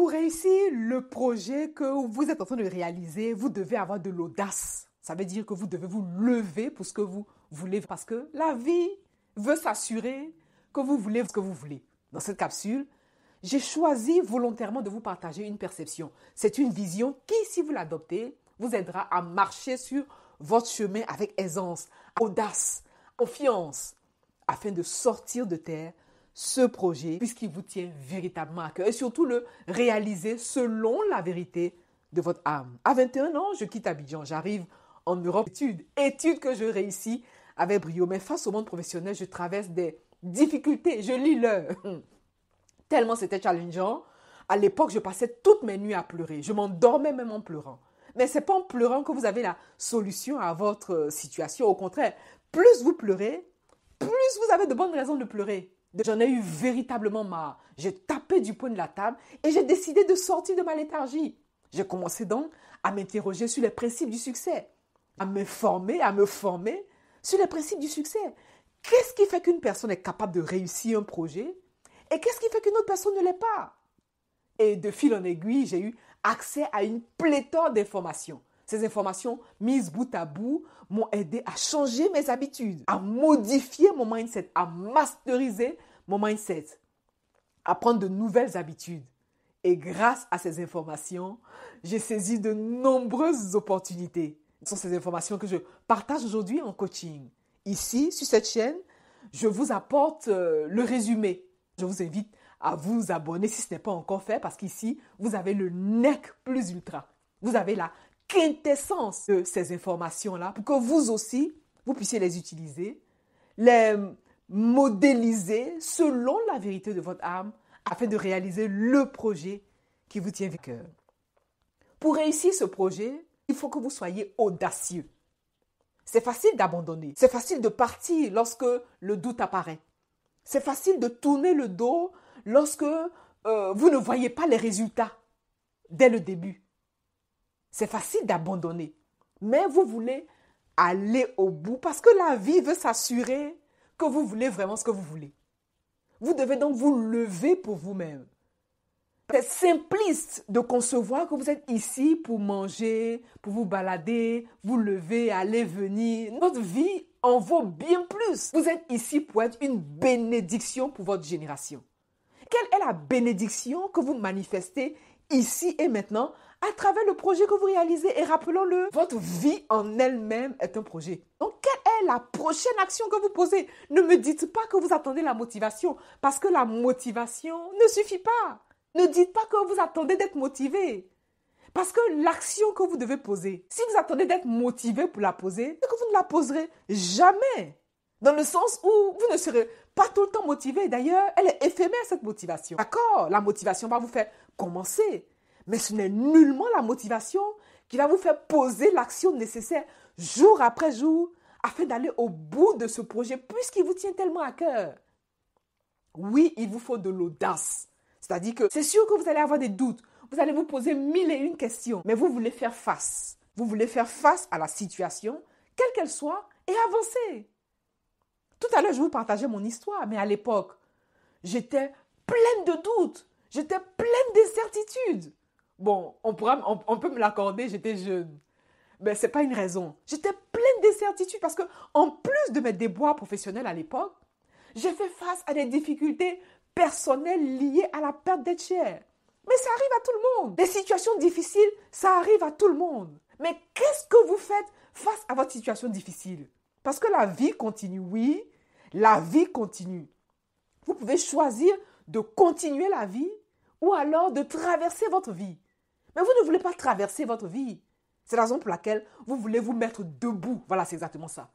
Pour réussir le projet que vous êtes en train de réaliser, vous devez avoir de l'audace. Ça veut dire que vous devez vous lever pour ce que vous voulez parce que la vie veut s'assurer que vous voulez ce que vous voulez. Dans cette capsule, j'ai choisi volontairement de vous partager une perception. C'est une vision qui, si vous l'adoptez, vous aidera à marcher sur votre chemin avec aisance, audace, confiance, afin de sortir de terre ce projet puisqu'il vous tient véritablement à cœur et surtout le réaliser selon la vérité de votre âme. À 21 ans, je quitte Abidjan, j'arrive en Europe, études que je réussis avec brio. Mais face au monde professionnel, je traverse des difficultés, je lis l'heure. Tellement c'était challengeant. À l'époque, je passais toutes mes nuits à pleurer. Je m'endormais même en pleurant. Mais ce n'est pas en pleurant que vous avez la solution à votre situation. Au contraire, plus vous pleurez, plus vous avez de bonnes raisons de pleurer. J'en ai eu véritablement marre. J'ai tapé du poing de la table et j'ai décidé de sortir de ma léthargie. J'ai commencé donc à m'interroger sur les principes du succès, à me former sur les principes du succès. Qu'est-ce qui fait qu'une personne est capable de réussir un projet et qu'est-ce qui fait qu'une autre personne ne l'est pas? Et de fil en aiguille, j'ai eu accès à une pléthore d'informations. Ces informations mises bout à bout m'ont aidé à changer mes habitudes, à modifier mon mindset, à masteriser mon mindset, à prendre de nouvelles habitudes. Et grâce à ces informations, j'ai saisi de nombreuses opportunités. Ce sont ces informations que je partage aujourd'hui en coaching. Ici, sur cette chaîne, je vous apporte le résumé. Je vous invite à vous abonner si ce n'est pas encore fait parce qu'ici, vous avez le nec plus ultra. Vous avez la quintessence de ces informations-là pour que vous aussi, vous puissiez les utiliser, les modéliser selon la vérité de votre âme afin de réaliser le projet qui vous tient à cœur. Pour réussir ce projet, il faut que vous soyez audacieux. C'est facile d'abandonner, c'est facile de partir lorsque le doute apparaît. C'est facile de tourner le dos lorsque vous ne voyez pas les résultats dès le début. C'est facile d'abandonner, mais vous voulez aller au bout parce que la vie veut s'assurer que vous voulez vraiment ce que vous voulez. Vous devez donc vous lever pour vous-même. C'est simpliste de concevoir que vous êtes ici pour manger, pour vous balader, vous lever, aller, venir. Notre vie en vaut bien plus. Vous êtes ici pour être une bénédiction pour votre génération. Quelle est la bénédiction que vous manifestez ici et maintenant à travers le projet que vous réalisez? Et rappelons-le, votre vie en elle-même est un projet. Donc, quelle est la prochaine action que vous posez? Ne me dites pas que vous attendez la motivation, parce que la motivation ne suffit pas. Ne dites pas que vous attendez d'être motivé. Parce que l'action que vous devez poser, si vous attendez d'être motivé pour la poser, c'est que vous ne la poserez jamais. Dans le sens où vous ne serez pas tout le temps motivé. D'ailleurs, elle est éphémère, cette motivation. D'accord, la motivation va vous faire commencer. Mais ce n'est nullement la motivation qui va vous faire poser l'action nécessaire jour après jour afin d'aller au bout de ce projet puisqu'il vous tient tellement à cœur. Oui, il vous faut de l'audace. C'est-à-dire que c'est sûr que vous allez avoir des doutes. Vous allez vous poser 1001 questions. Mais vous voulez faire face. Vous voulez faire face à la situation, quelle qu'elle soit, et avancer. Tout à l'heure, je vous partageais mon histoire. Mais à l'époque, j'étais pleine de doutes. J'étais pleine d'incertitudes. Bon, on peut me l'accorder, j'étais jeune. Mais ce n'est pas une raison. J'étais pleine d'incertitudes parce que, en plus de mes déboires professionnels à l'époque, j'ai fait face à des difficultés personnelles liées à la perte d'être chère. Mais ça arrive à tout le monde. Des situations difficiles, ça arrive à tout le monde. Mais qu'est-ce que vous faites face à votre situation difficile? Parce que la vie continue, oui, la vie continue. Vous pouvez choisir de continuer la vie ou alors de traverser votre vie. Mais vous ne voulez pas traverser votre vie. C'est la raison pour laquelle vous voulez vous mettre debout. Voilà, c'est exactement ça.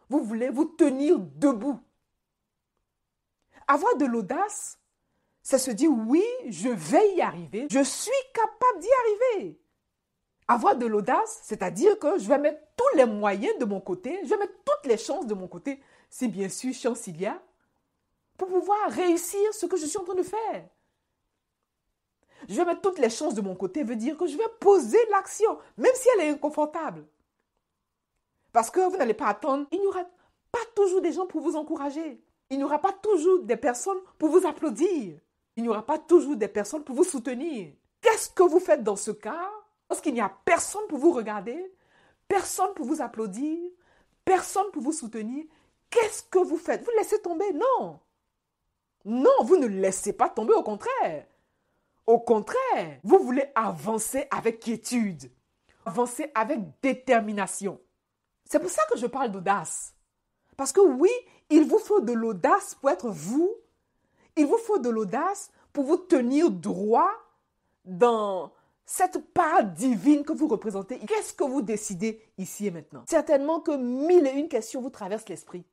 Vous voulez vous tenir debout. Avoir de l'audace, c'est se dire oui, je vais y arriver. Je suis capable d'y arriver. Avoir de l'audace, c'est-à-dire que je vais mettre tous les moyens de mon côté, je vais mettre toutes les chances de mon côté, si bien sûr chance il y a, pour pouvoir réussir ce que je suis en train de faire. Je vais mettre toutes les chances de mon côté, veut dire que je vais poser l'action, même si elle est inconfortable. Parce que vous n'allez pas attendre, il n'y aura pas toujours des gens pour vous encourager. Il n'y aura pas toujours des personnes pour vous applaudir. Il n'y aura pas toujours des personnes pour vous soutenir. Qu'est-ce que vous faites dans ce cas lorsqu'il n'y a personne pour vous regarder, personne pour vous applaudir, personne pour vous soutenir? Qu'est-ce que vous faites? Vous laissez tomber? Non. Non, vous ne laissez pas tomber, au contraire. Au contraire, vous voulez avancer avec quiétude, avancer avec détermination. C'est pour ça que je parle d'audace. Parce que oui, il vous faut de l'audace pour être vous. Il vous faut de l'audace pour vous tenir droit dans cette part divine que vous représentez. Qu'est-ce que vous décidez ici et maintenant? Certainement que 1001 questions vous traversent l'esprit.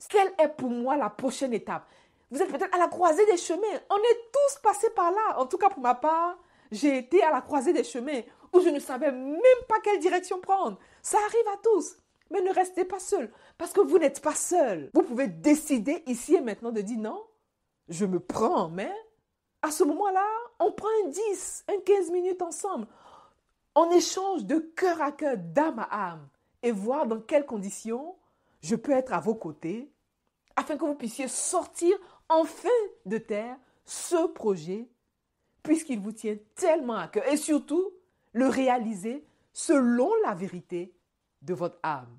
Quelle est pour moi la prochaine étape? Vous êtes peut-être à la croisée des chemins. On est tous passés par là. En tout cas, pour ma part, j'ai été à la croisée des chemins où je ne savais même pas quelle direction prendre. Ça arrive à tous. Mais ne restez pas seul parce que vous n'êtes pas seul. Vous pouvez décider ici et maintenant de dire non, je me prends en main. À ce moment-là, on prend un 10, un 15 minutes ensemble. On échange de cœur à cœur, d'âme à âme et voir dans quelles conditions je peux être à vos côtés afin que vous puissiez sortir enfin de terre ce projet puisqu'il vous tient tellement à cœur et surtout le réaliser selon la vérité de votre âme.